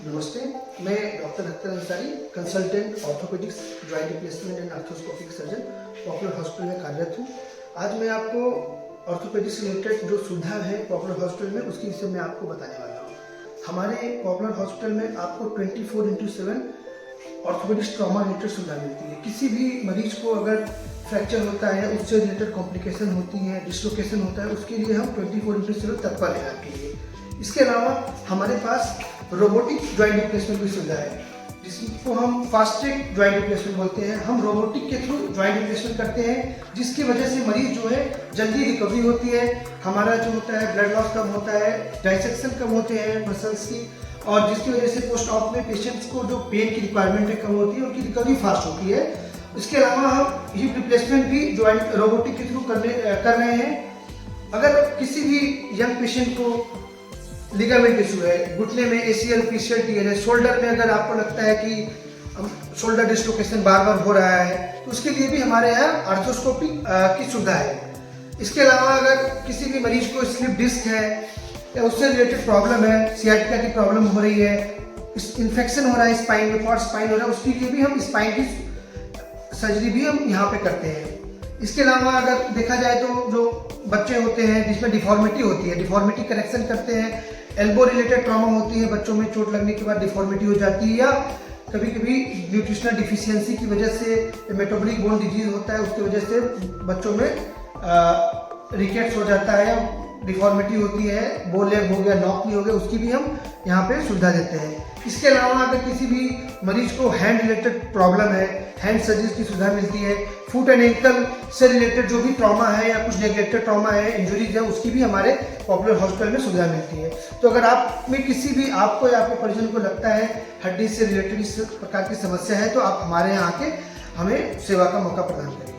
नमस्ते, मैं doctor Akhtar Ansari, consultant orthopaedics, joint replacement and arthroscopic surgeon, popular hospital में कार्यरत हूँ। आज मैं आपको ऑर्थोपेडिक्स रिलेटेड जो सुविधा है पॉपुलर हॉस्पिटल में, उसके विषय में आपको बताने वाला हूँ। हमारे पॉपुलर हॉस्पिटल में आपको 24/7 ऑर्थोपेडिक्स ट्रॉमा रिलेटेड सुविधा मिलती है। किसी भी मरीज को अगर फ्रैक्चर होता है, उससे रिलेटेड कॉम्प्लिकेशन होती है, डिस्लोकेशन होता है, उसके लिए हम 24/7 तत्पर हैं आपके लिए। इसके अलावा हमारे पास रोबोटिक जॉइंट रिप्लेसमेंट की सुविधा है, जिसको हम फास्ट ट्रैक जॉइंट रिप्लेसमेंट बोलते हैं। हम रोबोटिक के थ्रू जॉइंट रिप्लेसमेंट करते हैं, जिसकी वजह से मरीज जो है जल्दी रिकवरी होती है। हमारा जो होता है ब्लड लॉस कम होता है, डाइसेक्शन कम होते हैं मसल्स की, और जिसकी वजह से पोस्ट ऑप में पेशेंट्स को जो पेन की रिक्वायरमेंट है कम होती है, उनकी रिकवरी फास्ट होती है। इसके अलावा हम हिप रिप्लेसमेंट भी जॉइंट रोबोटिक के थ्रू कर रहे हैं। अगर किसी भी यंग पेशेंट को लिगामेंट इशू है, घुटने में ACL, PCL, TNS, शोल्डर में अगर आपको लगता है कि शोल्डर डिस्लोकेशन बार बार हो रहा है, तो उसके लिए भी हमारे यहाँ आर्थ्रोस्कोपी की सुविधा है। इसके अलावा अगर किसी भी मरीज को स्लिप डिस्क है या उससे रिलेटेड प्रॉब्लम है, सियाटिका की प्रॉब्लम हो रही है, इन्फेक्शन हो रहा है स्पाइन में, फॉर स्पाइन हो रहा है, उसके लिए भी हम स्पाइन की सर्जरी भी हम यहाँ पे करते हैं। इसके अलावा अगर देखा जाए तो जो बच्चे होते हैं जिसमें डिफॉर्मिटी होती है, डिफॉर्मिटी करेक्शन करते हैं। एल्बो रिलेटेड ट्रॉमा होती है, बच्चों में चोट लगने के बाद डिफॉर्मिटी हो जाती है, या कभी कभी न्यूट्रिशनल डिफिशियंसी की वजह से मेटाबॉलिक बोन डिजीज होता है, उसकी वजह से बच्चों में रिकेट्स हो जाता है, डिफॉर्मिटी होती है, बो लेग हो गया, नॉक नी हो गया, उसकी भी हम यहाँ पे सुविधा देते हैं। इसके अलावा अगर किसी भी मरीज को हैंड रिलेटेड प्रॉब्लम है, हैंड सर्जरी की सुविधा मिलती है। फुट एंड एंकल से रिलेटेड जो भी ट्रॉमा है या कुछ नेगलेक्टेड ट्रॉमा है, इंजरीज है, उसकी भी हमारे पॉपुलर हॉस्पिटल में सुविधा मिलती है। तो अगर आप में किसी भी आपको या आपके परिजन को लगता है हड्डी से रिलेटेड इस प्रकार की समस्या है, तो आप हमारे यहाँ आके हमें सेवा का मौका प्रदान करें।